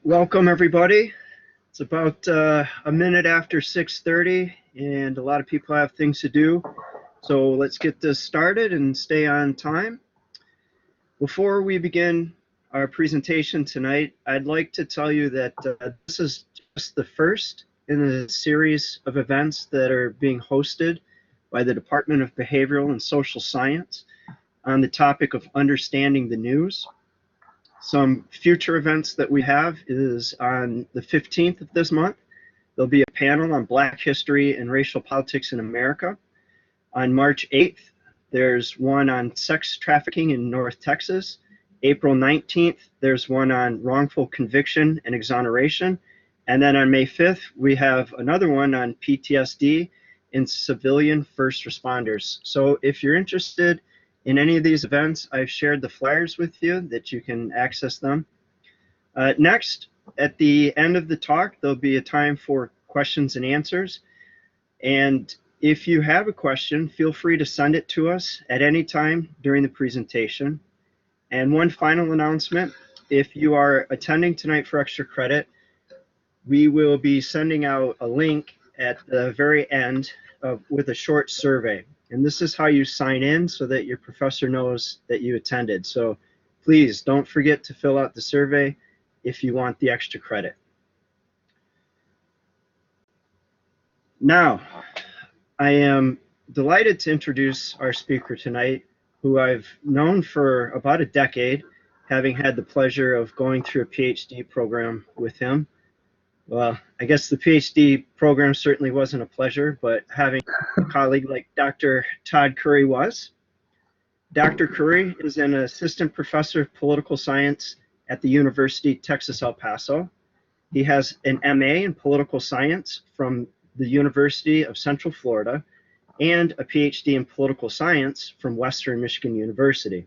Welcome, everybody. It's about a minute after 6:30, and a lot of people have things to do. So let's get this started and stay on time. Before we begin our presentation tonight, I'd like to tell you that this is just the first in a series of events that are being hosted by the Department of Behavioral and Social Science on the topic of understanding the news. Some future events that we have is on the 15th of this month. There'll be a panel on Black history and racial politics in America. On March 8th, there's one on sex trafficking in North Texas. April 19th, there's one on wrongful conviction and exoneration. And then on May 5th, we have another one on PTSD in civilian first responders. So if you're interested in any of these events, I've shared the flyers with you that you can access them. Next, at the end of the talk, there'll be a time for questions and answers. And if you have a question, feel free to send it to us at any time during the presentation. And one final announcement, if you are attending tonight for extra credit, we will be sending out a link at the very end with a short survey. And this is how you sign in so that your professor knows that you attended. So please don't forget to fill out the survey if you want the extra credit. Now, I am delighted to introduce our speaker tonight, who I've known for about a decade, having had the pleasure of going through a PhD program with him. Well, I guess the PhD program certainly wasn't a pleasure, but having a colleague like Dr. Todd Curry was. Dr. Curry is an assistant professor of political science at the University of Texas, El Paso. He has an MA in political science from the University of Central Florida and a PhD in political science from Western Michigan University.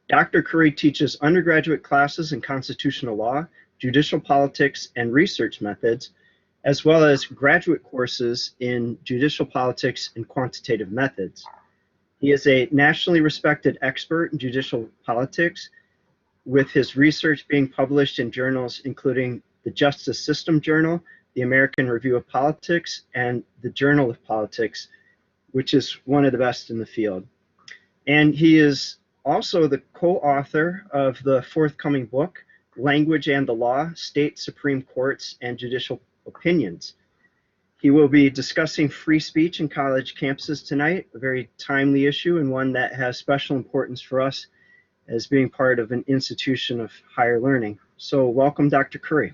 Dr. Curry teaches undergraduate classes in constitutional law, judicial politics, and research methods, as well as graduate courses in judicial politics and quantitative methods. He is a nationally respected expert in judicial politics, with his research being published in journals including the Justice System Journal, the American Review of Politics, and the Journal of Politics, which is one of the best in the field. And he is also the co-author of the forthcoming book, Language and the Law, State Supreme Courts and Judicial Opinions. He will be discussing free speech in college campuses tonight, a very timely issue and one that has special importance for us as being part of an institution of higher learning. So welcome, Dr. Curry.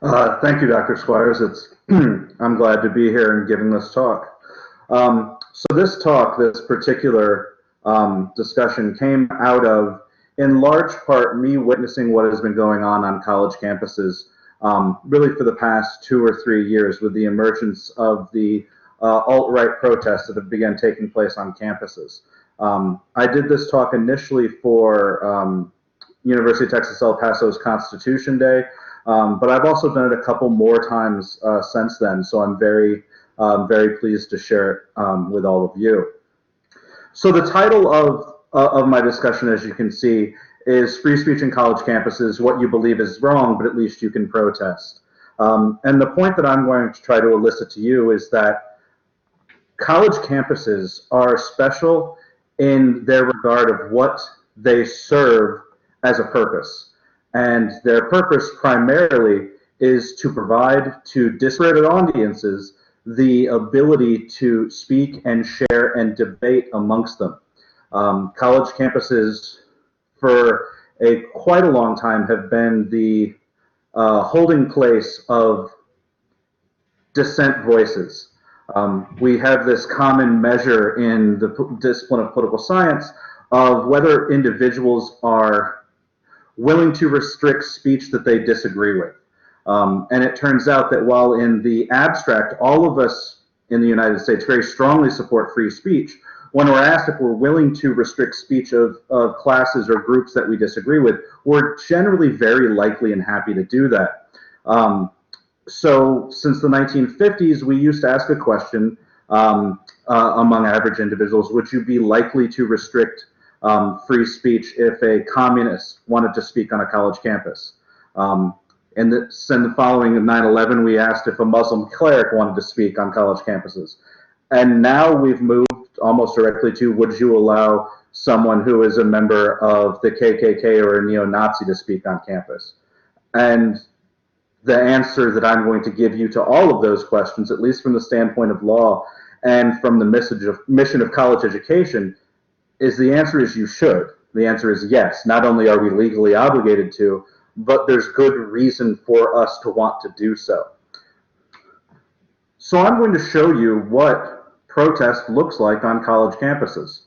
Thank you, Dr. Squires. I'm glad to be here and giving this talk. So this talk, this particular discussion came out of, in large part, me witnessing what has been going on college campuses really for the past 2 or 3 years with the emergence of the alt-right protests that have begun taking place on campuses. I did this talk initially for University of Texas El Paso's Constitution Day, but I've also done it a couple more times since then, so I'm very pleased to share it with all of you. So the title of my discussion, as you can see, is Free Speech in College Campuses, What You Believe is Wrong, but at least you can protest. And the point that I'm going to try to elicit to you is that college campuses are special in their regard of what they serve as a purpose. And their purpose primarily is to provide to disparate audiences the ability to speak and share and debate amongst them. College campuses for quite a long time have been the holding place of dissent voices. We have this common measure in the discipline of political science of whether individuals are willing to restrict speech that they disagree with. And it turns out that while in the abstract, all of us in the United States very strongly support free speech, when we're asked if we're willing to restrict speech of classes or groups that we disagree with, we're generally very likely and happy to do that. So since the 1950s, we used to ask a question among average individuals: would you be likely to restrict free speech if a communist wanted to speak on a college campus? And the following of 9/11, we asked if a Muslim cleric wanted to speak on college campuses. And now we've moved almost directly to, would you allow someone who is a member of the KKK or a neo-Nazi to speak on campus? And the answer that I'm going to give you to all of those questions, at least from the standpoint of law and from the mission of college education, is the answer is you should. The answer is yes. Not only are we legally obligated to, but there's good reason for us to want to do so. So I'm going to show you what protest looks like on college campuses.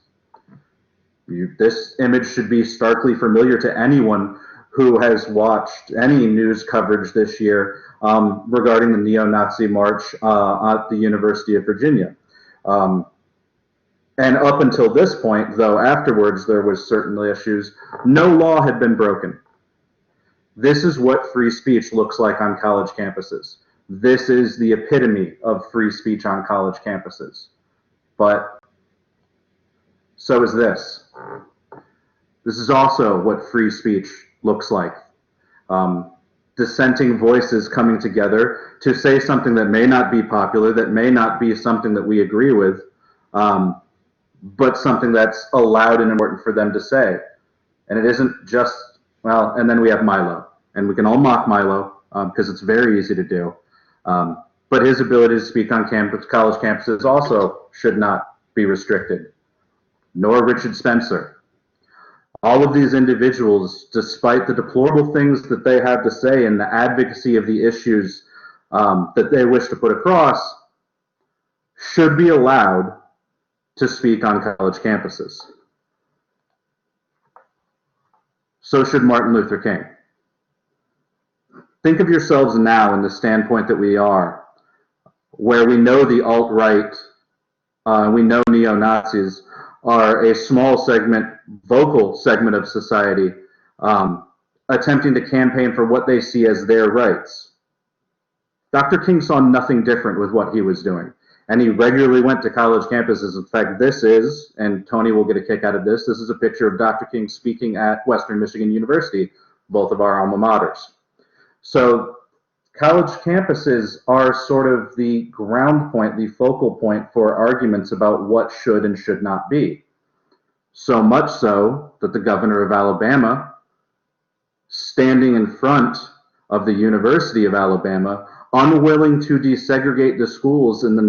This image should be starkly familiar to anyone who has watched any news coverage this year regarding the neo-Nazi march at the University of Virginia. And up until this point, though afterwards there was certainly issues, no law had been broken. This is what free speech looks like on college campuses. This is the epitome of free speech on college campuses. But so is this. This is also what free speech looks like. Dissenting voices coming together to say something that may not be popular, that may not be something that we agree with, but something that's allowed and important for them to say. And it isn't just, well, and then we have Milo. And we can all mock Milo because it's very easy to do. But his ability to speak on college campuses also should not be restricted, nor Richard Spencer. All of these individuals, despite the deplorable things that they have to say and the advocacy of the issues that they wish to put across, should be allowed to speak on college campuses. So should Martin Luther King. Think of yourselves now in the standpoint that we are, where we know the alt-right, we know neo-Nazis are a small segment, vocal segment of society, attempting to campaign for what they see as their rights. Dr. King saw nothing different with what he was doing, and he regularly went to college campuses. In fact, this is, and Tony will get a kick out of this, this is a picture of Dr. King speaking at Western Michigan University, both of our alma maters. So college campuses are sort of the ground point, the focal point for arguments about what should and should not be. So much so that the governor of Alabama, standing in front of the University of Alabama, unwilling to desegregate the schools in the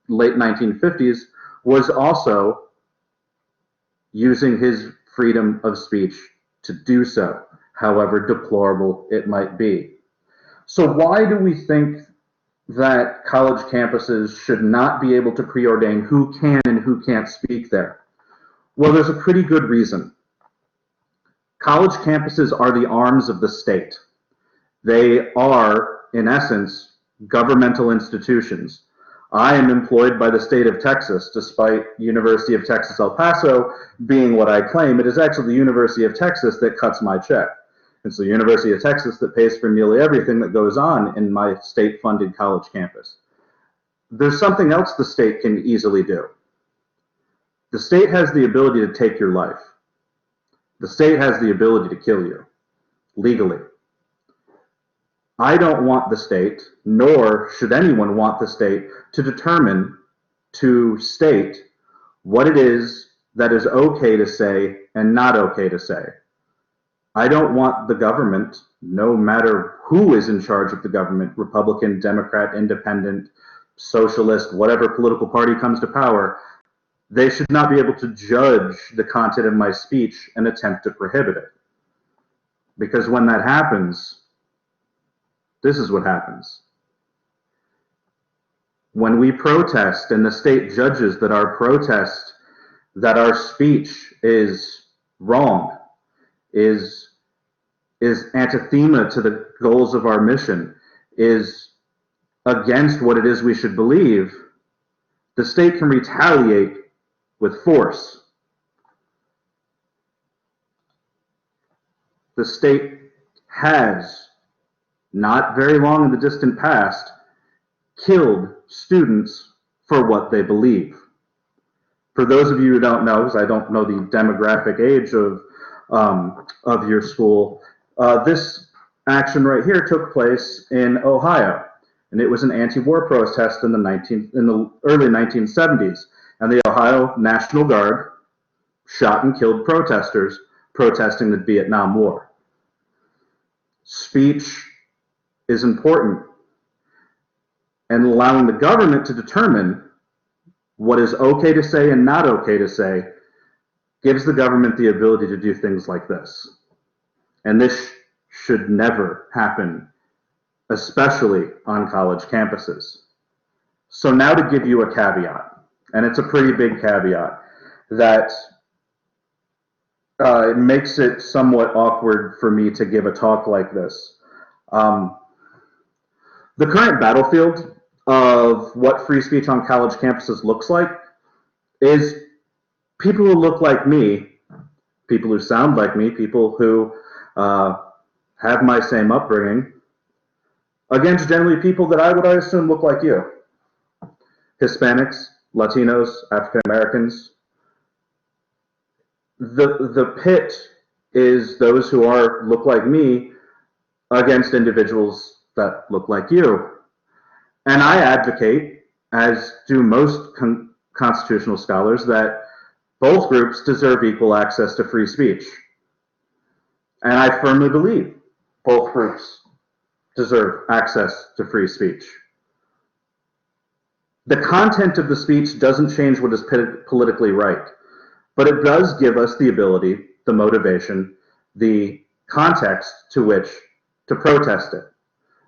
late 1950s, was also using his freedom of speech to do so, however deplorable it might be. So why do we think that college campuses should not be able to preordain who can and who can't speak there? Well, there's a pretty good reason. College campuses are the arms of the state. They are, in essence, governmental institutions. I am employed by the state of Texas, despite University of Texas El Paso being what I claim. It is actually the University of Texas that cuts my check. It's the University of Texas that pays for nearly everything that goes on in my state-funded college campus. There's something else the state can easily do. The state has the ability to take your life. The state has the ability to kill you, legally. I don't want the state, nor should anyone want the state, to determine, to state what it is that is okay to say and not okay to say. I don't want the government, no matter who is in charge of the government, Republican, Democrat, Independent, Socialist, whatever political party comes to power, they should not be able to judge the content of my speech and attempt to prohibit it. Because when that happens, this is what happens. When we protest and the state judges that our protest, that our speech is wrong, is anathema to the goals of our mission, is against what it is we should believe, the state can retaliate with force. The state has, not very long in the distant past, killed students for what they believe. For those of you who don't know, because I don't know the demographic age of your school, this action right here took place in Ohio, and it was an anti-war protest in the early 1970s, and the Ohio National Guard shot and killed protesters protesting the Vietnam War. Speech is important, and allowing the government to determine what is okay to say and not okay to say gives the government the ability to do things like this. And this should never happen, especially on college campuses. So now to give you a caveat, and it's a pretty big caveat, that it makes it somewhat awkward for me to give a talk like this. The current battlefield of what free speech on college campuses looks like is people who look like me, people who sound like me, people who have my same upbringing, against generally people that I would assume look like you. Hispanics, Latinos, African Americans. The pit is those who look like me against individuals that look like you. And I advocate, as do most constitutional scholars, that both groups deserve equal access to free speech. And I firmly believe both groups deserve access to free speech. The content of the speech doesn't change what is politically right, but it does give us the ability, the motivation, the context to which to protest it.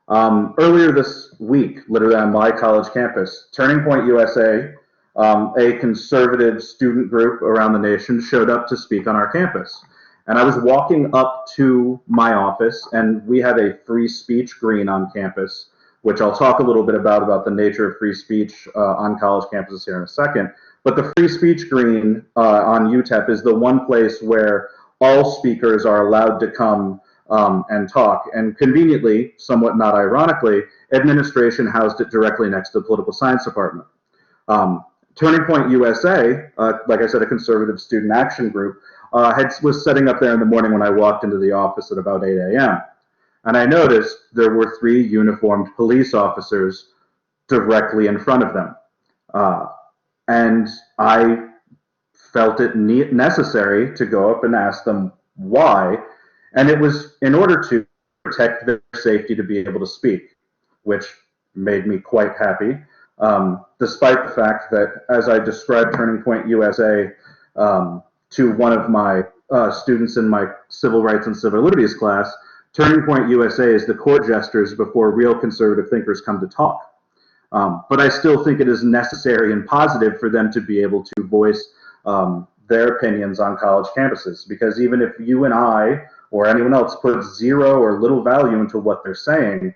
Earlier this week, literally on my college campus, Turning Point USA, a conservative student group around the nation, showed up to speak on our campus. And I was walking up to my office, and we have a free speech green on campus, which I'll talk a little bit about the nature of free speech on college campuses here in a second. But the free speech green on UTEP is the one place where all speakers are allowed to come and talk. And conveniently, somewhat not ironically, administration housed it directly next to the political science department. Turning Point USA, like I said, a conservative student action group, was setting up there in the morning when I walked into the office at about 8 a.m. And I noticed there were 3 uniformed police officers directly in front of them. And I felt it necessary to go up and ask them why. And it was in order to protect their safety to be able to speak, which made me quite happy, despite the fact that, as I described Turning Point USA to one of my students in my civil rights and civil liberties class, Turning Point USA is the court jesters before real conservative thinkers come to talk. But I still think it is necessary and positive for them to be able to voice their opinions on college campuses, because even if you and I or anyone else puts zero or little value into what they're saying,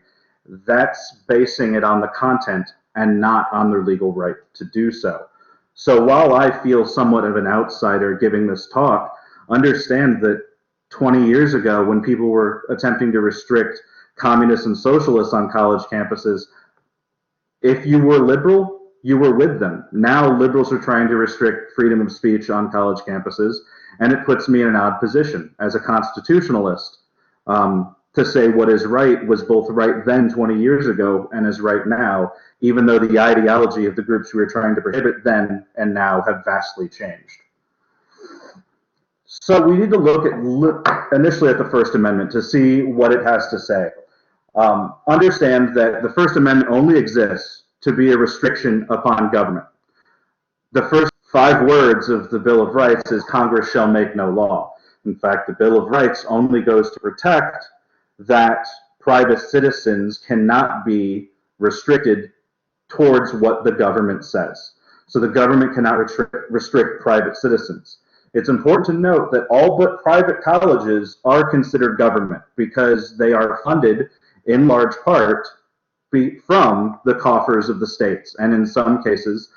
that's basing it on the content and not on their legal right to do so. So while I feel somewhat of an outsider giving this talk, understand that 20 years ago, when people were attempting to restrict communists and socialists on college campuses, if you were liberal, you were with them. Now liberals are trying to restrict freedom of speech on college campuses, and it puts me in an odd position as a constitutionalist to say what is right was both right then 20 years ago and is right now, even though the ideology of the groups we were trying to prohibit then and now have vastly changed. So we need to look initially at the First Amendment to see what it has to say. Understand that the First Amendment only exists to be a restriction upon government. The first 5 words of the Bill of Rights is Congress shall make no law. In fact, the Bill of Rights only goes to protect that private citizens cannot be restricted towards what the government says. So the government cannot restrict private citizens. It's important to note that all but private colleges are considered government because they are funded in large part from the coffers of the states, and in some cases,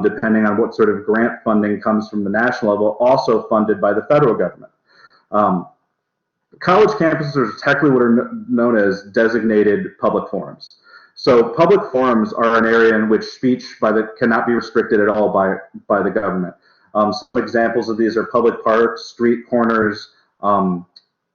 depending on what sort of grant funding comes from the national level, also funded by the federal government. College campuses are technically what are known as designated public forums. So public forums are an area in which speech cannot be restricted at all by the government. Some examples of these are public parks, street corners,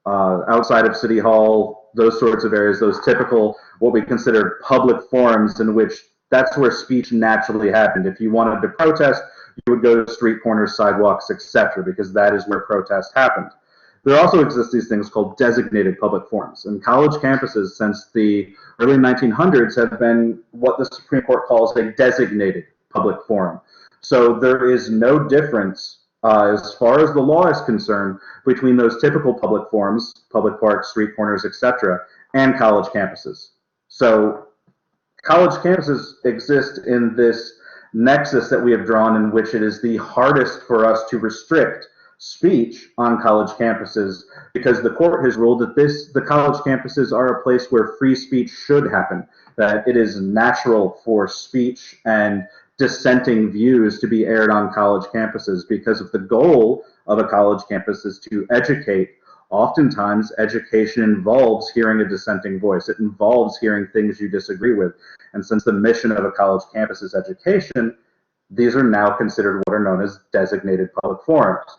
outside of City Hall, those sorts of areas, those typical, what we consider public forums in which that's where speech naturally happened. If you wanted to protest, you would go to street corners, sidewalks, etc., because that is where protest happened. There also exist these things called designated public forums. And college campuses, since the early 1900s, have been what the Supreme Court calls a designated public forum. So there is no difference, as far as the law is concerned, between those typical public forums, public parks, street corners, etc., and college campuses. So college campuses exist in this nexus that we have drawn, in which it is the hardest for us to restrict speech on college campuses, because the court has ruled that the college campuses are a place where free speech should happen, that it is natural for speech and dissenting views to be aired on college campuses, because if the goal of a college campus is to educate, oftentimes education involves hearing a dissenting voice. It involves hearing things you disagree with. And since the mission of a college campus is education, these are now considered what are known as designated public forums.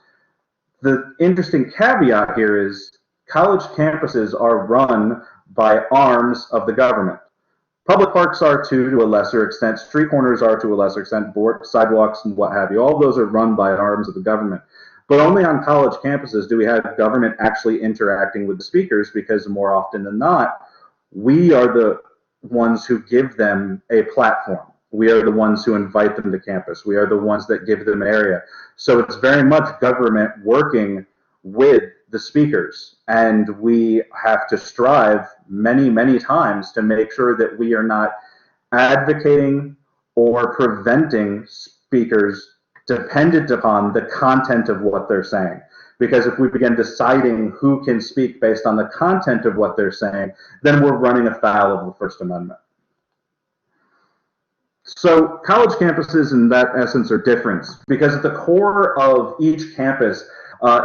The interesting caveat here is college campuses are run by arms of the government. Public parks are to a lesser extent, street corners are to a lesser extent, sidewalks and what have you. All of those are run by arms of the government. But only on college campuses do we have government actually interacting with the speakers, because more often than not, we are the ones who give them a platform. We are the ones who invite them to campus. We are the ones that give them an area. So it's very much government working with the speakers. And we have to strive many, many times to make sure that we are not advocating or preventing speakers dependent upon the content of what they're saying. Because if we begin deciding who can speak based on the content of what they're saying, then we're running afoul of the First Amendment. So college campuses in that essence are different, because at the core of each campus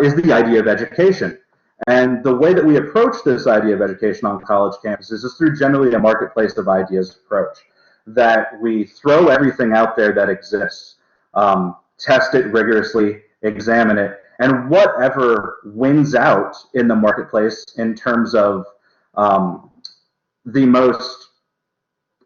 is the idea of education. And the way that we approach this idea of education on college campuses is through generally a marketplace of ideas approach, that we throw everything out there that exists, test it rigorously, examine it, and whatever wins out in the marketplace in terms of the most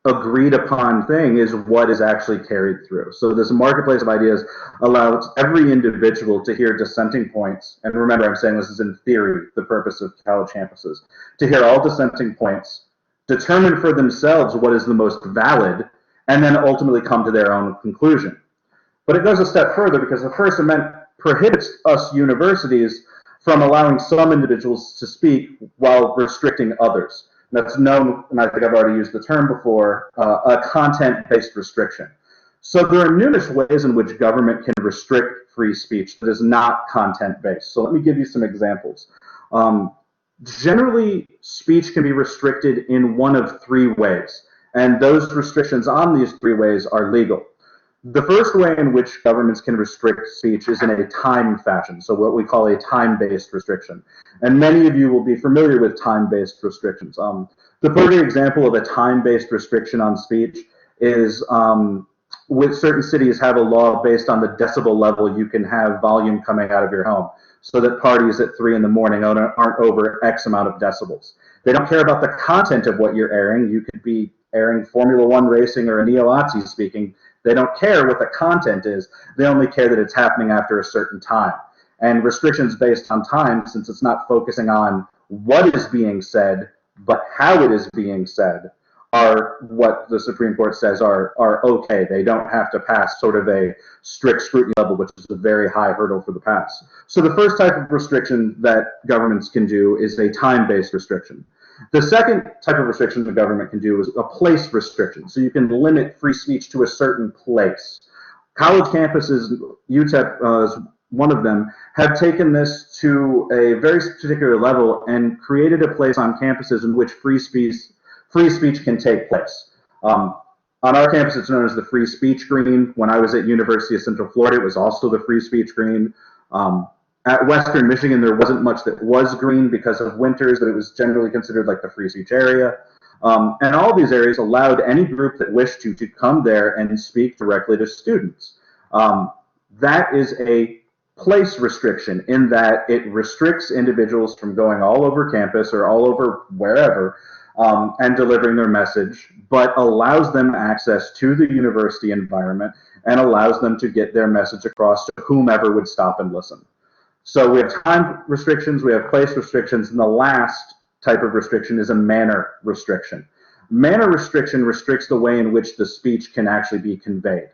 agreed upon thing is what is actually carried through. So this marketplace of ideas allows every individual to hear dissenting points. And remember, I'm saying this is in theory, the purpose of college campuses, to hear all dissenting points, determine for themselves what is the most valid, and then ultimately come to their own conclusion. But it goes a step further, because the First Amendment prohibits us universities from allowing some individuals to speak while restricting others. That's known, and I think I've already used the term before, a content-based restriction. So there are numerous ways in which government can restrict free speech that is not content-based. So let me give you some examples. Generally, speech can be restricted in one of three ways, and those restrictions on these three ways are legal. The first way in which governments can restrict speech is in a time fashion, so what we call a time-based restriction. And many of you will be familiar with time-based restrictions. The perfect example of a time-based restriction on speech is with certain cities have a law based on the decibel level you can have volume coming out of your home, so that parties at 3 in the morning aren't over X amount of decibels. They don't care about the content of what you're airing. You could be airing Formula One racing or a neo-Nazi speaking. They don't care what the content is. They only care that it's happening after a certain time. And restrictions based on time, since it's not focusing on what is being said, but how it is being said, are what the Supreme Court says are okay. They don't have to pass sort of a strict scrutiny level, which is a very high hurdle for the pass. So the first type of restriction that governments can do is a time-based restriction. The second type of restriction the government can do is a place restriction. So you can limit free speech to a certain place. College campuses, UTEP is one of them, have taken this to a very particular level and created a place on campuses in which free speech can take place. On our campus, it's known as the Free Speech Green. When I was at University of Central Florida, it was also the Free Speech Green. At Western Michigan, there wasn't much that was green because of winters, but it was generally considered like the free speech area. And all these areas allowed any group that wished to come there and speak directly to students. That is a place restriction in that it restricts individuals from going all over campus or all over wherever and delivering their message, but allows them access to the university environment and allows them to get their message across to whomever would stop and listen. So we have time restrictions, we have place restrictions, and the last type of restriction is a manner restriction. Manner restriction restricts the way in which the speech can actually be conveyed.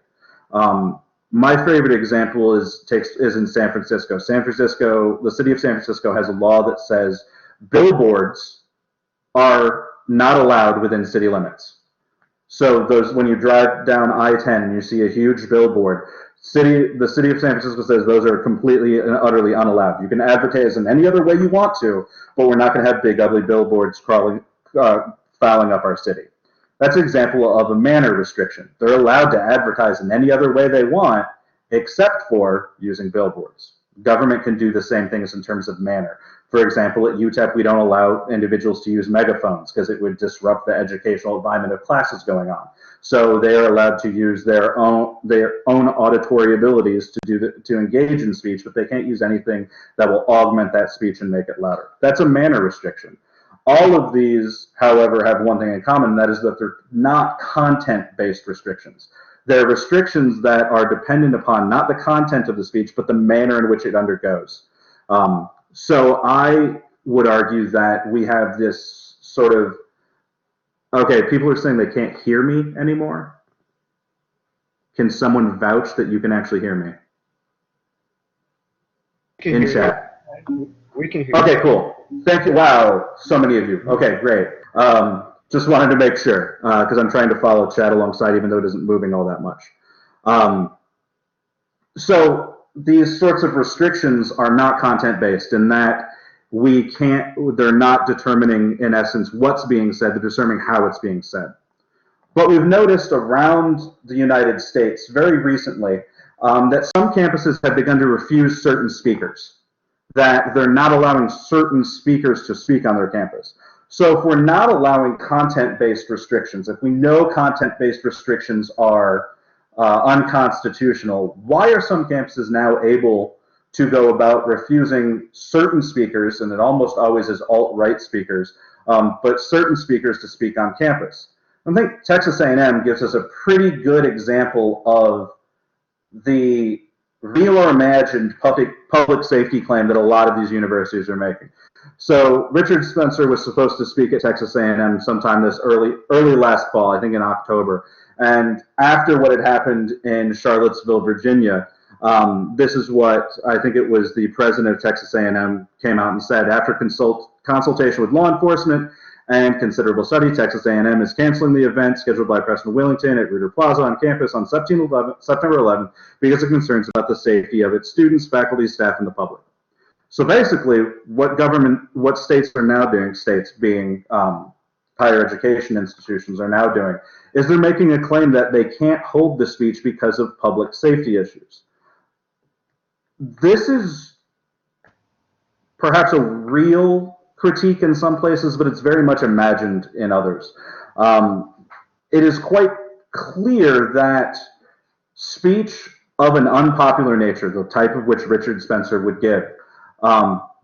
My favorite example is in San Francisco. The city of San Francisco has a law that says billboards are not allowed within city limits. So when you drive down I-10 and you see a huge billboard, the city of San Francisco says those are completely and utterly unallowed. You can advertise in any other way you want to, but we're not going to have big ugly billboards fouling up our city. That's an example of a manner restriction. They're allowed to advertise in any other way they want, except for using billboards. Government can do the same things in terms of manner. For example, at UTEP, we don't allow individuals to use megaphones because it would disrupt the educational environment of classes going on. So they are allowed to use their own auditory abilities to engage in speech, but they can't use anything that will augment that speech and make it louder. That's a manner restriction. All of these, however, have one thing in common, and that is that they're not content-based restrictions. They're restrictions that are dependent upon not the content of the speech, but the manner in which it undergoes. So I would argue that we have this sort of, okay, people are saying they can't hear me anymore. Can someone vouch that you can actually hear me? In chat. We can hear Okay, you. cool. Thank you. Wow, so many of you. Okay, great. Just wanted to make sure, because I'm trying to follow chat alongside, even though it isn't moving all that much. So these sorts of restrictions are not content-based in that they're not determining, in essence, what's being said, they're determining how it's being said. But we've noticed around the United States very recently that some campuses have begun to refuse certain speakers, that they're not allowing certain speakers to speak on their campus. So if we're not allowing content-based restrictions, if we know content-based restrictions are unconstitutional, why are some campuses now able to go about refusing certain speakers, and it almost always is alt-right speakers, but certain speakers to speak on campus? I think Texas A&M gives us a pretty good example of the real or imagined public safety claim that a lot of these universities are making. So Richard Spencer was supposed to speak at Texas A&M sometime this early last fall, I think in October. And after what had happened in Charlottesville, Virginia, this is what I think it was the president of Texas A&M came out and said. After consultation with law enforcement and considerable study, Texas A&M is canceling the event scheduled by Preston Willington at Reuter Plaza on campus on September 11th because of concerns about the safety of its students, faculty, staff, and the public. So basically, what states are now doing, states being higher education institutions are now doing, is they're making a claim that they can't hold the speech because of public safety issues. This is perhaps a real critique in some places, but it's very much imagined in others. It is quite clear that speech of an unpopular nature, the type of which Richard Spencer would give,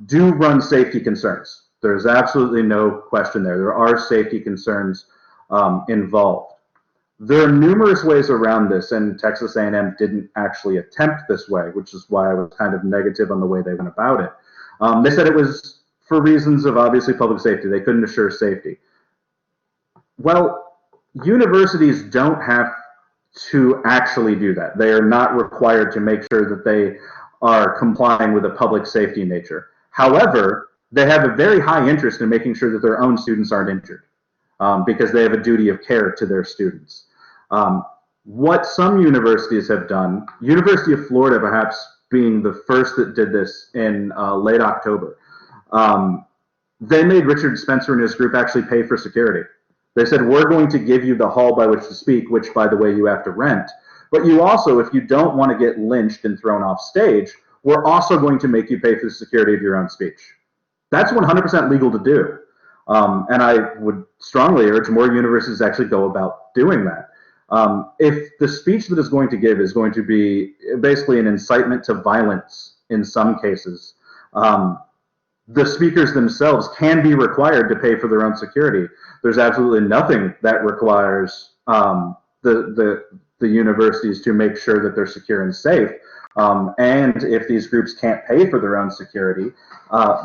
do run safety concerns. There's absolutely no question there. There are safety concerns involved. There are numerous ways around this, and Texas A&M didn't actually attempt this way, which is why I was kind of negative on the way they went about it. They said it was for reasons of obviously public safety. They couldn't assure safety. Well, universities don't have to actually do that. They are not required to make sure that they are complying with a public safety nature. However, they have a very high interest in making sure that their own students aren't injured because they have a duty of care to their students. What some universities have done, University of Florida perhaps being the first that did this in late October, they made Richard Spencer and his group actually pay for security. They said, we're going to give you the hall by which to speak, which, by the way, you have to rent. But you also, if you don't want to get lynched and thrown off stage, we're also going to make you pay for the security of your own speech. That's 100% legal to do. And I would strongly urge more universities to actually go about doing that. If the speech that is going to give is going to be basically an incitement to violence in some cases. The speakers themselves can be required to pay for their own security. There's absolutely nothing that requires the universities to make sure that they're secure and safe. And if these groups can't pay for their own security,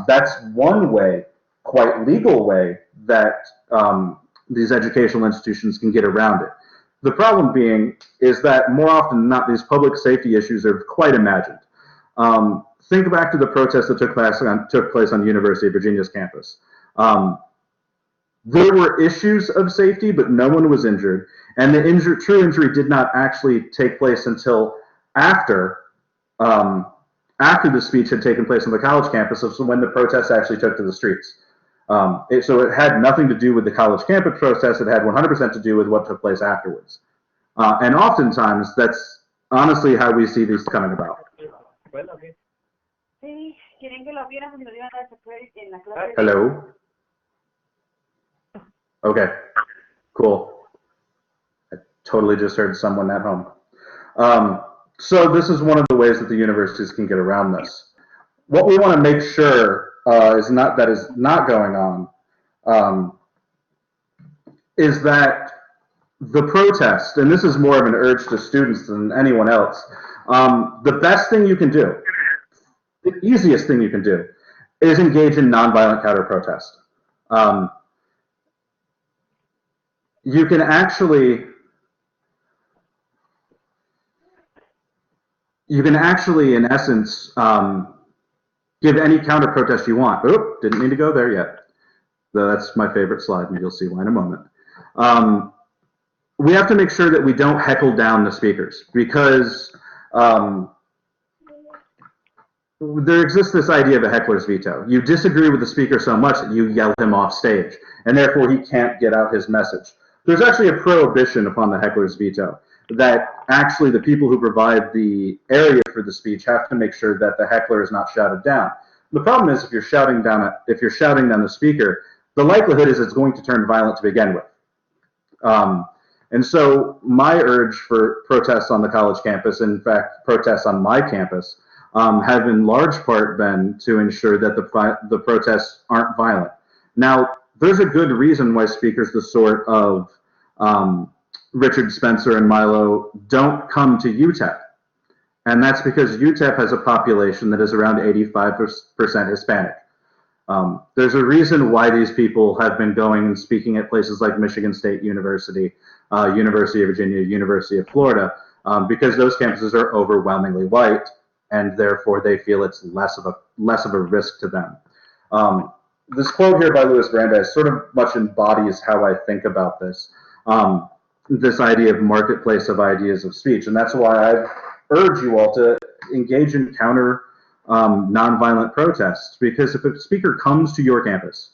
that's one way, quite legal way, that these educational institutions can get around it. The problem being is that more often than not, these public safety issues are quite imagined. Think back to the protests that took place on the University of Virginia's campus. There were issues of safety, but no one was injured. And the true injury did not actually take place until after the speech had taken place on the college campus, so when the protests actually took to the streets. So it had nothing to do with the college campus protests. It had 100% to do with what took place afterwards. And oftentimes, that's honestly how we see these coming about. Hello? Okay, cool. I totally just heard someone at home. So this is one of the ways that the universities can get around this. What we want to make sure is not going on is that the protest, and this is more of an urge to students than anyone else, the best thing you can do, the easiest thing you can do, is engage in nonviolent counter-protest. You can actually, in essence, give any counter-protest you want. Oop, didn't mean to go there yet. That's my favorite slide, and you'll see why in a moment. We have to make sure that we don't heckle down the speakers, because there exists this idea of a heckler's veto. You disagree with the speaker so much that you yell him off stage, and therefore he can't get out his message. There's actually a prohibition upon the heckler's veto, that actually the people who provide the area for the speech have to make sure that the heckler is not shouted down. The problem is, if you're shouting down the speaker, the likelihood is it's going to turn violent to begin with. And so my urge for protests on the college campus, in fact, protests on my campus, have in large part been to ensure that the protests aren't violent. Now, there's a good reason why speakers the sort of Richard Spencer and Milo don't come to UTEP. And that's because UTEP has a population that is around 85% Hispanic. There's a reason why these people have been going and speaking at places like Michigan State University, University of Virginia, University of Florida, because those campuses are overwhelmingly white, and therefore they feel it's less of a risk to them. This quote here by Louis Brandeis sort of much embodies how I think about this. This idea of marketplace of ideas of speech, and that's why I urge you all to engage in counter nonviolent protests, because if a speaker comes to your campus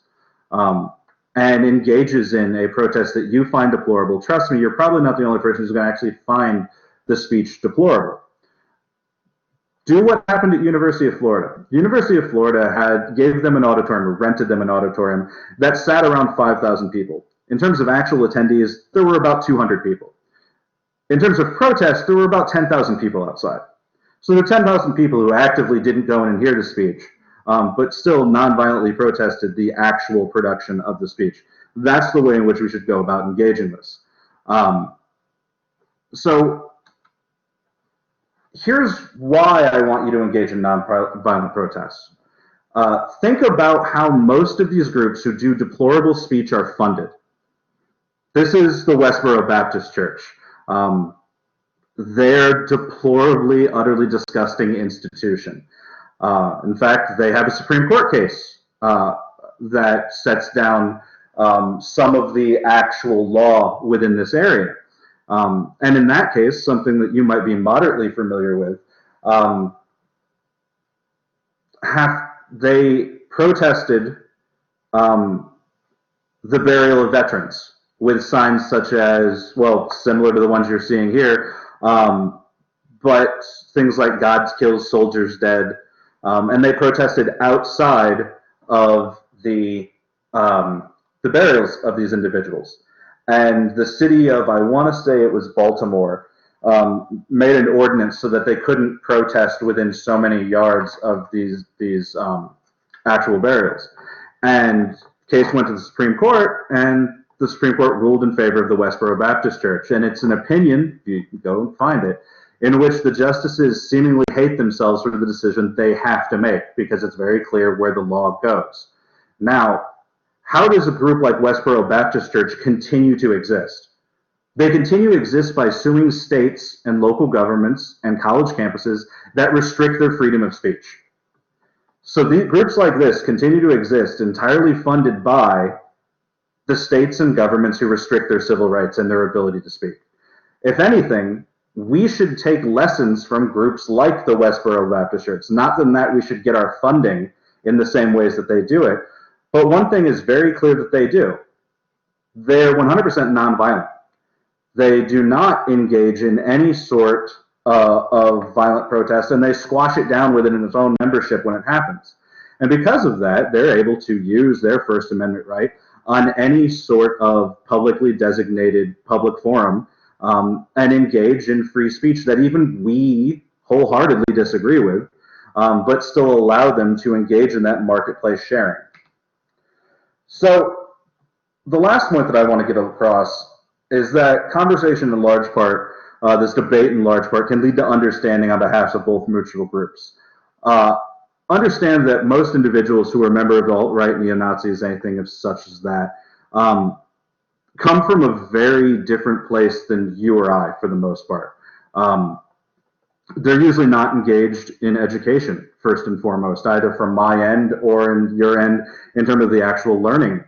and engages in a protest that you find deplorable, trust me, you're probably not the only person who's going to actually find the speech deplorable. Do what happened at University of Florida. University of Florida gave them an auditorium, or rented them an auditorium, that sat around 5,000 people. In terms of actual attendees, there were about 200 people. In terms of protests, there were about 10,000 people outside. So there were 10,000 people who actively didn't go in and hear the speech, but still nonviolently protested the actual production of the speech. That's the way in which we should go about engaging this. So here's why I want you to engage in nonviolent protests. Think about how most of these groups who do deplorable speech are funded. This is the Westboro Baptist Church. They're deplorably, utterly disgusting institution. In fact, they have a Supreme Court case that sets down some of the actual law within this area. And in that case, something that you might be moderately familiar with, they protested the burial of veterans with signs such as, well, similar to the ones you're seeing here, but things like God kills soldiers dead, and they protested outside of the burials of these individuals. And the city of, I want to say it was Baltimore, made an ordinance so that they couldn't protest within so many yards of these actual burials. And case went to the Supreme Court, and the Supreme Court ruled in favor of the Westboro Baptist Church. And it's an opinion, you can go and find it, in which the justices seemingly hate themselves for the decision they have to make, because it's very clear where the law goes. Now, how does a group like Westboro Baptist Church continue to exist? They continue to exist by suing states and local governments and college campuses that restrict their freedom of speech. So the groups like this continue to exist entirely funded by the states and governments who restrict their civil rights and their ability to speak. If anything, we should take lessons from groups like the Westboro Baptist Church. Not that we should get our funding in the same ways that they do it, but one thing is very clear that they do. They're 100% nonviolent. They do not engage in any sort of violent protest, and they squash it down within its own membership when it happens. And because of that, they're able to use their First Amendment right on any sort of publicly designated public forum and engage in free speech that even we wholeheartedly disagree with, but still allow them to engage in that marketplace sharing. So the last point that I want to get across is that conversation in large part, this debate in large part, can lead to understanding on behalf of both mutual groups. Understand that most individuals who are a member of the alt-right, neo-Nazis, anything of such as that, come from a very different place than you or I, for the most part. They're usually not engaged in education, first and foremost, either from my end or in your end in terms of the actual learning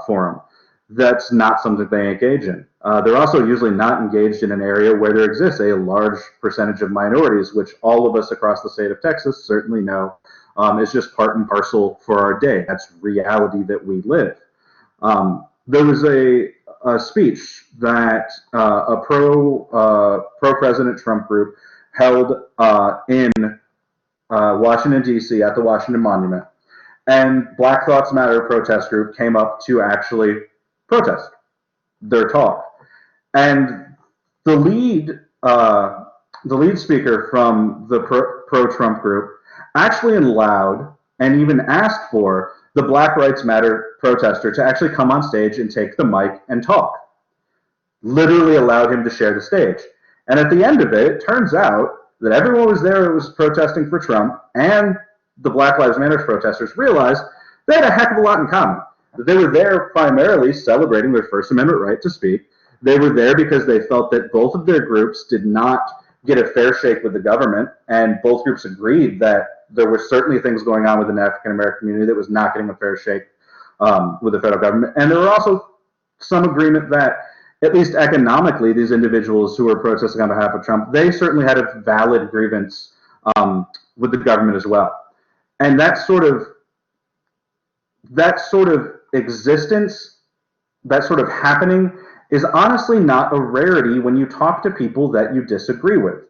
forum. That's not something they engage in. They're also usually not engaged in an area where there exists a large percentage of minorities, which all of us across the state of Texas certainly know is just part and parcel for our day. That's reality that we live. There was a speech that a pro-President Trump group held in Washington, D.C. at the Washington Monument. And Black Thoughts Matter protest group came up to actually protest their talk. And the lead speaker from the pro-Trump group actually allowed and even asked for the Black Lives Matter protester to actually come on stage and take the mic and talk. Literally allowed him to share the stage. And at the end of it, it turns out that everyone was there who was protesting for Trump, and the Black Lives Matter protesters realized they had a heck of a lot in common. That they were there primarily celebrating their First Amendment right to speak. They were there because they felt that both of their groups did not get a fair shake with the government, and both groups agreed that there were certainly things going on within the African American community that was not getting a fair shake with the federal government. And there were also some agreement that, at least economically, these individuals who were protesting on behalf of Trump, they certainly had a valid grievance with the government as well. And that sort of existence, that sort of happening, is honestly not a rarity when you talk to people that you disagree with.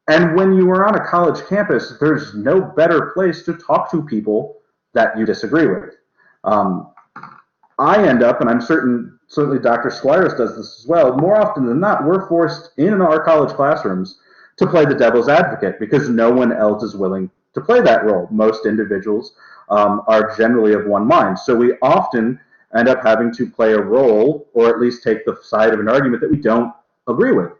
And when you are on a college campus, there's no better place to talk to people that you disagree with. I end up, and I'm certainly Dr. Squires does this as well, more often than not, we're forced in our college classrooms to play the devil's advocate because no one else is willing to play that role. Most individuals are generally of one mind. So we often end up having to play a role, or at least take the side of an argument that we don't agree with.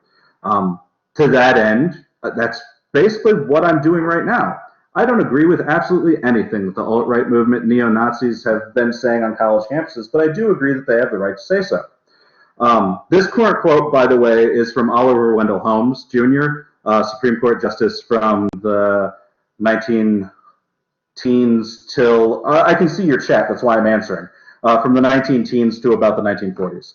To that end, that's basically what I'm doing right now. I don't agree with absolutely anything that the alt-right movement, neo-Nazis have been saying on college campuses, but I do agree that they have the right to say so. This current quote, by the way, is from Oliver Wendell Holmes, Jr., Supreme Court Justice from the 19-teens till, I can see your chat, that's why I'm answering, from the 19-teens to about the 1940s.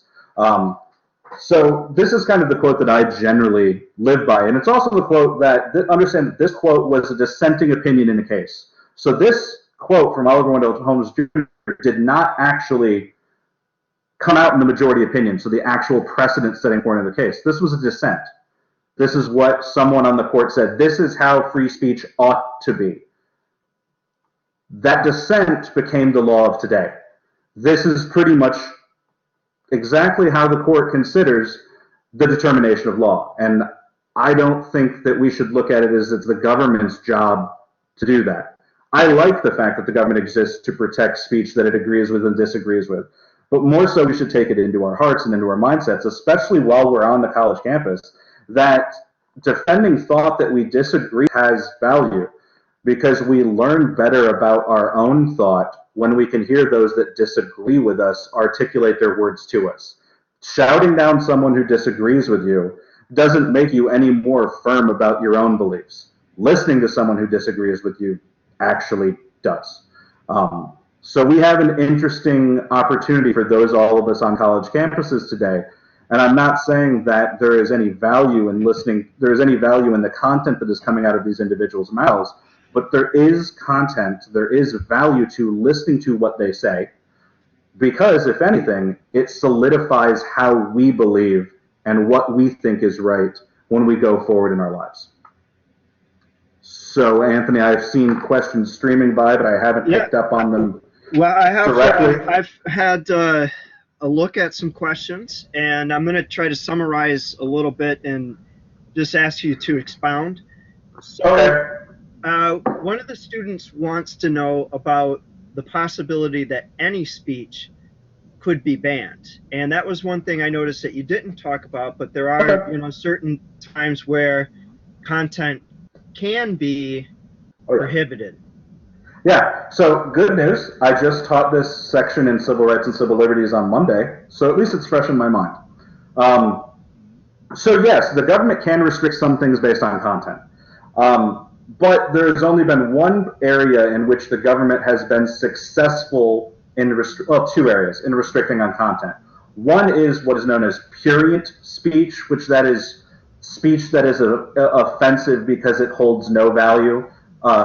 So this is kind of the quote that I generally live by, and it's also the quote that, understand that this quote was a dissenting opinion in the case. So this quote from Oliver Wendell Holmes Jr. did not actually come out in the majority opinion, so the actual precedent-setting point of the case. This was a dissent. This is what someone on the court said. This is how free speech ought to be. That dissent became the law of today. This is pretty much exactly how the court considers the determination of law. And I don't think that we should look at it as it's the government's job to do that. I like the fact that the government exists to protect speech that it agrees with and disagrees with. But more so, we should take it into our hearts and into our mindsets, especially while we're on the college campus, that defending thought that we disagree has value, because we learn better about our own thought when we can hear those that disagree with us articulate their words to us. Shouting down someone who disagrees with you doesn't make you any more firm about your own beliefs. Listening to someone who disagrees with you actually does. So we have an interesting opportunity for all of us on college campuses today. And I'm not saying that there is any value in listening, there is any value in the content that is coming out of these individuals' mouths, but there is content, there is value to listening to what they say, because if anything, it solidifies how we believe and what we think is right when we go forward in our lives. So, Anthony, I've seen questions streaming by, but I haven't picked up on them. Well, I have. Directly. I've had a look at some questions, and I'm going to try to summarize a little bit and just ask you to expound. So, Okay. one of the students wants to know about the possibility that any speech could be banned, and that was one thing I noticed that you didn't talk about. But there are, certain times where content can be prohibited. Yeah, so good news. I just taught this section in Civil Rights and Civil Liberties on Monday, so at least it's fresh in my mind. So yes, the government can restrict some things based on content. But there's only been one area in which the government has been successful in two areas in restricting on content. One is what is known as prurient speech, which that is speech that is offensive because it holds no value.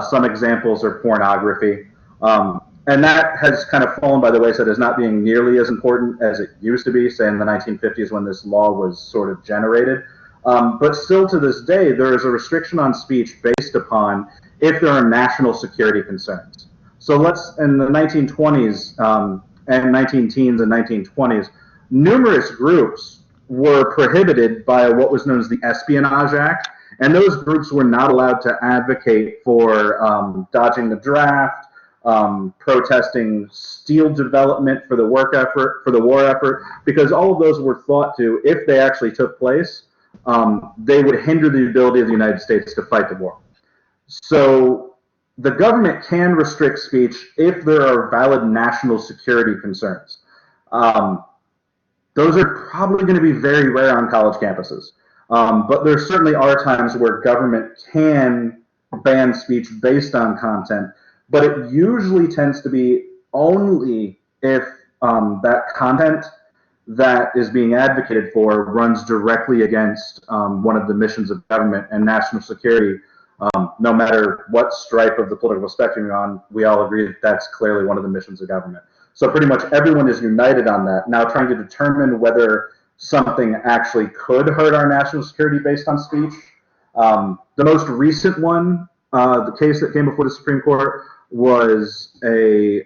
Some examples are pornography. And that has kind of fallen by the wayside as not being nearly as important as it used to be, say in the 1950s when this law was sort of generated. But still to this day, there is a restriction on speech based upon if there are national security concerns. So in the 1920s and 19-teens and 1920s, numerous groups were prohibited by what was known as the Espionage Act, and those groups were not allowed to advocate for dodging the draft, protesting steel development for the war effort, because all of those were thought to, if they actually took place, they would hinder the ability of the United States to fight the war. So the government can restrict speech if there are valid national security concerns. Those are probably going to be very rare on college campuses. But there certainly are times where government can ban speech based on content, but it usually tends to be only if that content that is being advocated for runs directly against one of the missions of government and national security. No matter what stripe of the political spectrum you're on, we all agree that that's clearly one of the missions of government. So pretty much everyone is united on that. Now trying to determine whether something actually could hurt our national security based on speech. The most recent one, the case that came before the Supreme Court, was a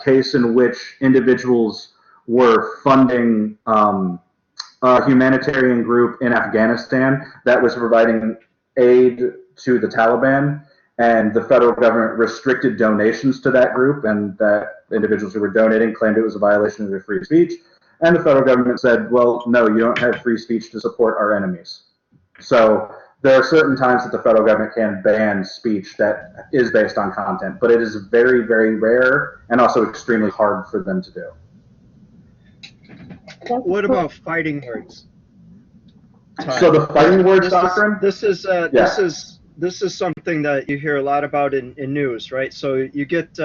case in which individuals were funding a humanitarian group in Afghanistan that was providing aid to the Taliban, and the federal government restricted donations to that group, and that individuals who were donating claimed it was a violation of their free speech. And the federal government said, well, no, you don't have free speech to support our enemies. So there are certain times that the federal government can ban speech that is based on content, but it is very, very rare and also extremely hard for them to do. What about fighting words? So the fighting words doctrine? This is something that you hear a lot about in news, right? So you get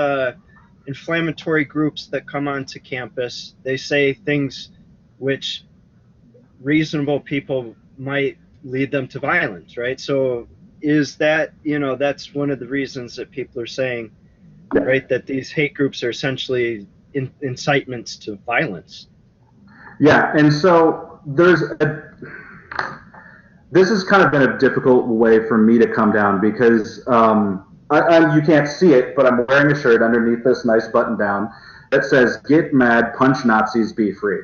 inflammatory groups that come onto campus. They say things which reasonable people might lead them to violence, right? So is that, that's one of the reasons that people are saying, right, that these hate groups are essentially incitements to violence. Yeah, and so this has kind of been a difficult way for me to come down because you can't see it, but I'm wearing a shirt underneath this nice button down that says, "Get mad, punch Nazis, be free."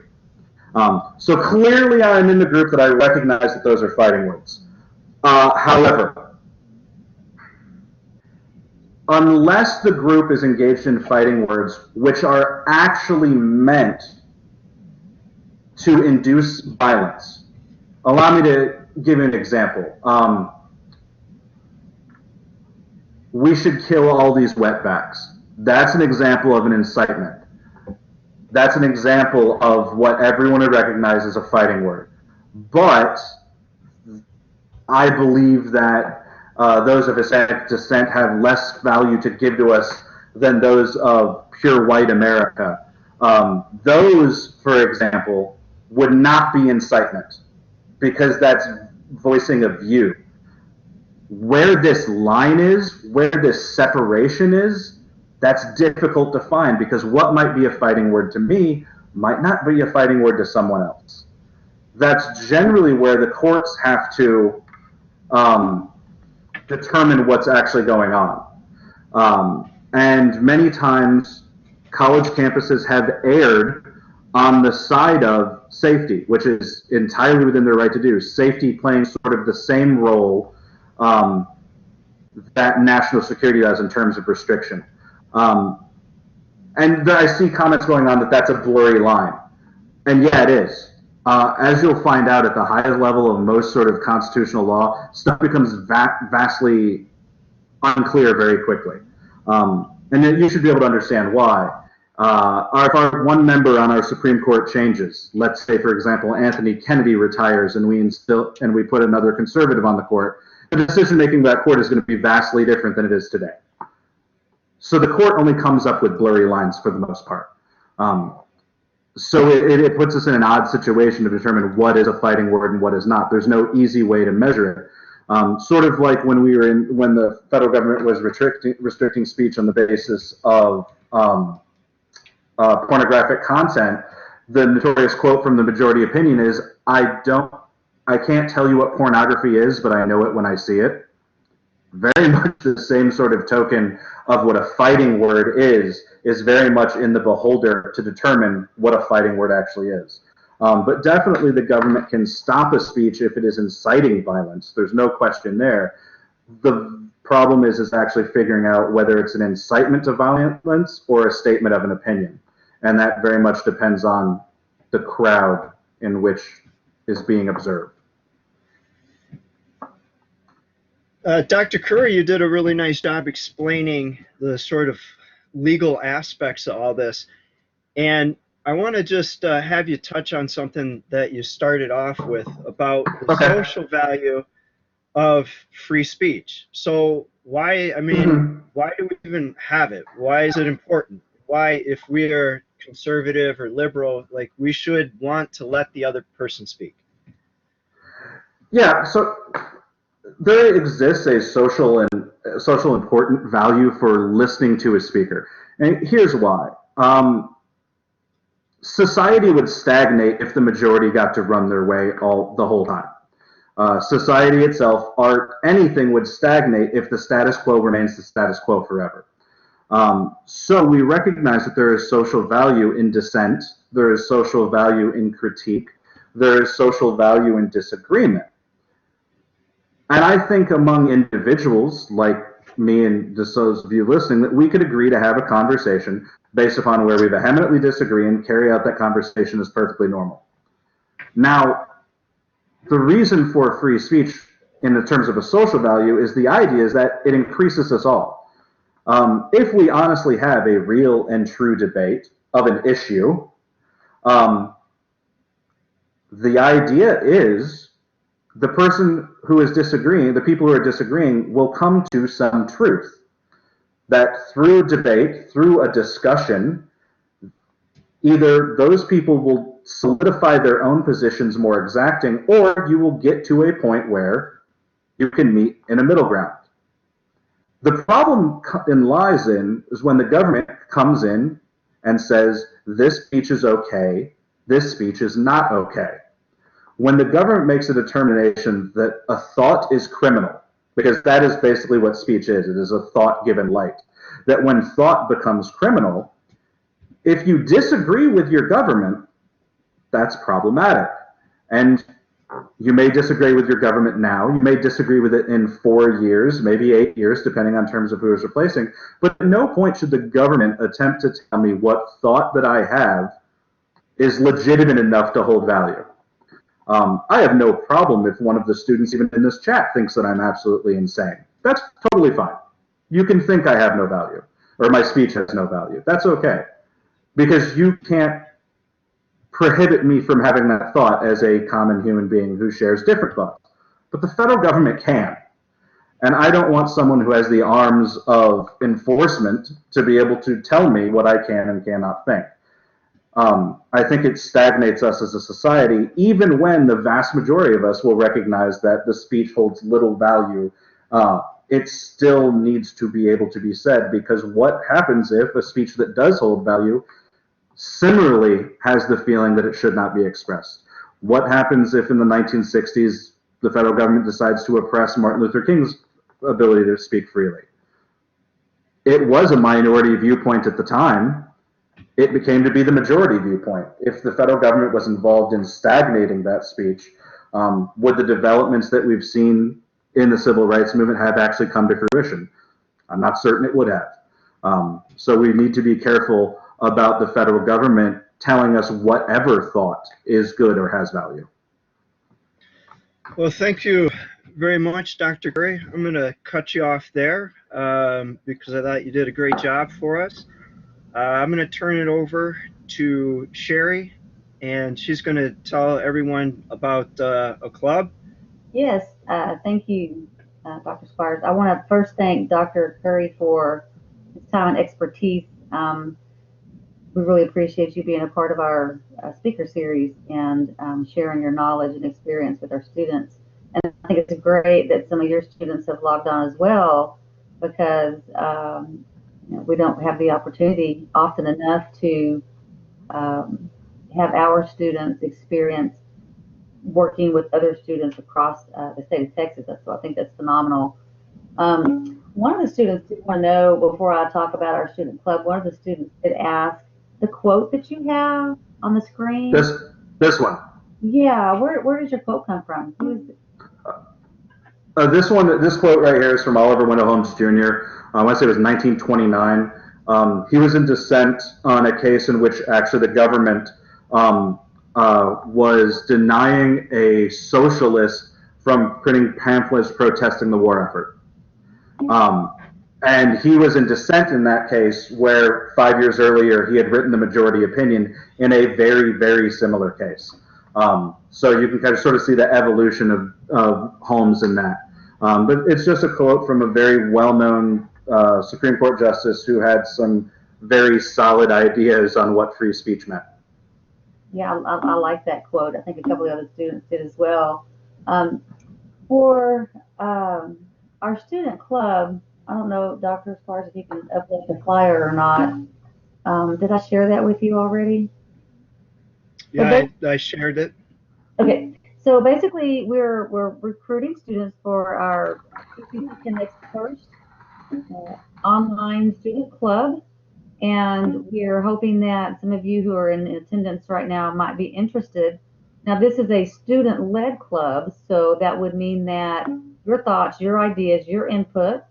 So clearly I'm in the group that I recognize that those are fighting words. However, unless the group is engaged in fighting words which are actually meant to induce violence. Allow me to give you an example. We should kill all these wetbacks. That's an example of an incitement. That's an example of what everyone would recognize as a fighting word. But I believe that those of Hispanic descent have less value to give to us than those of pure white America. Those, for example, would not be incitement because that's voicing a view. Where this line is, where this separation is, that's difficult to find because what might be a fighting word to me might not be a fighting word to someone else. That's generally where the courts have to determine what's actually going on. And many times, college campuses have erred on the side of safety, which is entirely within their right to do. Safety playing sort of the same role that national security does in terms of restriction. And I see comments going on that that's a blurry line. And yeah, it is. As you'll find out at the highest level of most sort of constitutional law, stuff becomes vastly unclear very quickly. And you should be able to understand why. If our one member on our Supreme Court changes, let's say, for example, Anthony Kennedy retires and we put another conservative on the court, the decision-making of that court is going to be vastly different than it is today. So the court only comes up with blurry lines for the most part. So it puts us in an odd situation to determine what is a fighting word and what is not. There's no easy way to measure it. Sort of like when the federal government was restricting speech on the basis of pornographic content, the notorious quote from the majority opinion is, I can't tell you what pornography is, but I know it when I see it. Very much the same sort of token of what a fighting word is very much in the beholder to determine what a fighting word actually is. But definitely the government can stop a speech if it is inciting violence. There's no question there. The problem is actually figuring out whether it's an incitement to violence or a statement of an opinion. And that very much depends on the crowd in which is being observed. Dr. Curry, you did a really nice job explaining the sort of legal aspects of all this. And I want to just have you touch on something that you started off with about the social value of free speech. So why do we even have it? Why is it important? Why, if we are conservative or liberal, like, we should want to let the other person speak? Yeah, so there exists a social important value for listening to a speaker. And here's why. Society would stagnate if the majority got to run their way the whole time. Society itself, art, anything would stagnate if the status quo remains the status quo forever. So we recognize that there is social value in dissent, there is social value in critique, there is social value in disagreement. And I think among individuals like me and just those of you listening, that we could agree to have a conversation based upon where we vehemently disagree and carry out that conversation as perfectly normal. Now, the reason for free speech in the terms of a social value is the idea is that it increases us all. If we honestly have a real and true debate of an issue, the idea is the person who is disagreeing, the people who are disagreeing, will come to some truth. That through debate, through a discussion, either those people will solidify their own positions more exacting, or you will get to a point where you can meet in a middle ground. The problem lies in is when the government comes in and says, this speech is okay, this speech is not okay. When the government makes a determination that a thought is criminal, because that is basically what speech is, it is a thought given light, that when thought becomes criminal, if you disagree with your government, that's problematic. And You may disagree with your government now. You may disagree with it in 4 years, maybe 8 years, depending on terms of who is replacing. But at no point should the government attempt to tell me what thought that I have is legitimate enough to hold value. I have no problem if one of the students, even in this chat, thinks that I'm absolutely insane. That's totally fine. You can think I have no value, or my speech has no value. That's okay. Because you can't prohibit me from having that thought as a common human being who shares different thoughts. But the federal government can. And I don't want someone who has the arms of enforcement to be able to tell me what I can and cannot think. I think it stagnates us as a society, even when the vast majority of us will recognize that the speech holds little value. It still needs to be able to be said, because what happens if a speech that does hold value similarly has the feeling that it should not be expressed? What happens if in the 1960s the federal government decides to oppress Martin Luther King's ability to speak freely? It was a minority viewpoint at the time. It became to be the majority viewpoint. If the federal government was involved in stagnating that speech, would the developments that we've seen in the civil rights movement have actually come to fruition? I'm not certain it would have. So we need to be careful about the federal government telling us whatever thought is good or has value. Well, thank you very much, Dr. Curry. I'm going to cut you off there because I thought you did a great job for us. I'm going to turn it over to Sherry, and she's going to tell everyone about a club. Yes, thank you, Dr. Squires. I want to first thank Dr. Curry for his time and expertise. We really appreciate you being a part of our speaker series and sharing your knowledge and experience with our students. And I think it's great that some of your students have logged on as well, because we don't have the opportunity often enough to have our students experience working with other students across the state of Texas. So I think that's phenomenal. One of the students did want to know, before I talk about our student club, one of the students did ask the quote that you have on the screen. This one. Yeah, where does your quote come from? Who is it? This quote right here is from Oliver Wendell Holmes Jr. I want to say it was 1929. He was in dissent on a case in which actually the government was denying a socialist from printing pamphlets protesting the war effort. And he was in dissent in that case, where 5 years earlier he had written the majority opinion in a very, very similar case. So you can kind of sort of see the evolution of Holmes in that. But it's just a quote from a very well-known Supreme Court justice who had some very solid ideas on what free speech meant. Yeah, I like that quote. I think a couple of other students did as well. For our student club, I don't know, Dr. as far as if you can upload the flyer or not. Did I share that with you already? Yeah, I shared it. Okay, so basically we're recruiting students for our PCC Connects First online student club, and we're hoping that some of you who are in attendance right now might be interested. Now, this is a student-led club, so that would mean that your thoughts, your ideas, your input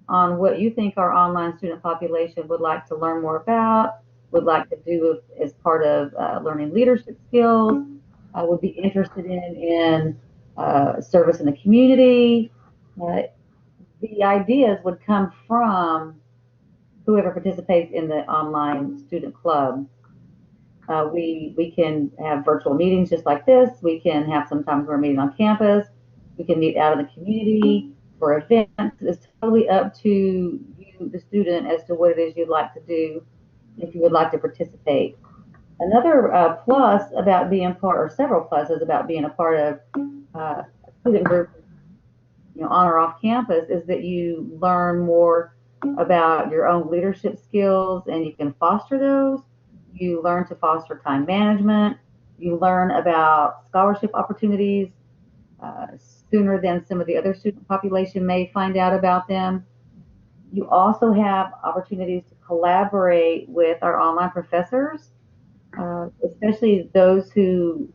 on what you think our online student population would like to learn more about, would like to do as part of learning leadership skills, would be interested in service in the community. The ideas would come from whoever participates in the online student club. We can have virtual meetings just like this. We can have sometimes we're meeting on campus. We can meet out in the community for events. It's totally up to you, the student, as to what it is you'd like to do if you would like to participate. Another plus about being part, or several pluses about being a part of a student group, on or off campus, is that you learn more about your own leadership skills and you can foster those. You learn to foster time management. You learn about scholarship opportunities sooner than some of the other student population may find out about them. You also have opportunities to collaborate with our online professors especially those who,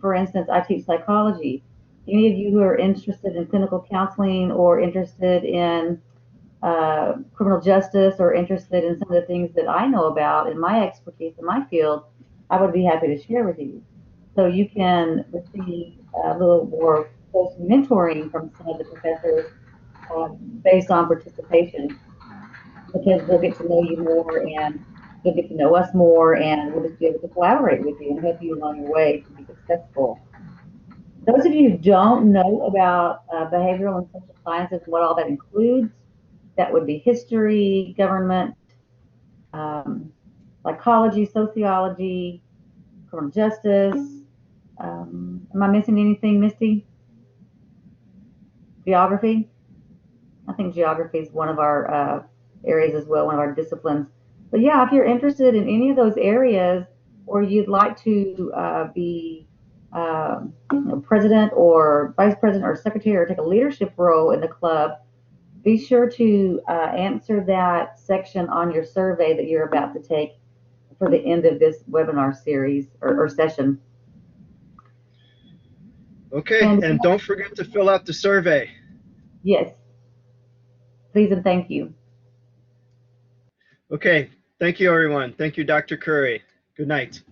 for instance, I teach psychology. Any of you who are interested in clinical counseling or interested in criminal justice or interested in some of the things that I know about in my expertise in my field, I would be happy to share with you. So you can receive a little more close mentoring from some of the professors based on participation, because we'll get to know you more and you'll get to know us more, and we'll just be able to collaborate with you and help you along your way to be successful. Those of you who don't know about behavioral and social sciences and what all that includes, that would be history, government, um, psychology, sociology, criminal justice. Am I missing anything, Misty? Geography? I think geography is one of our areas as well, one of our disciplines. But yeah, if you're interested in any of those areas, or you'd like to be president or vice president or secretary or take a leadership role in the club, be sure to answer that section on your survey that you're about to take for the end of this webinar series or session. Okay, and don't forget to fill out the survey. Yes, please and thank you. Okay, thank you, everyone. Thank you, Dr. Curry. Good night.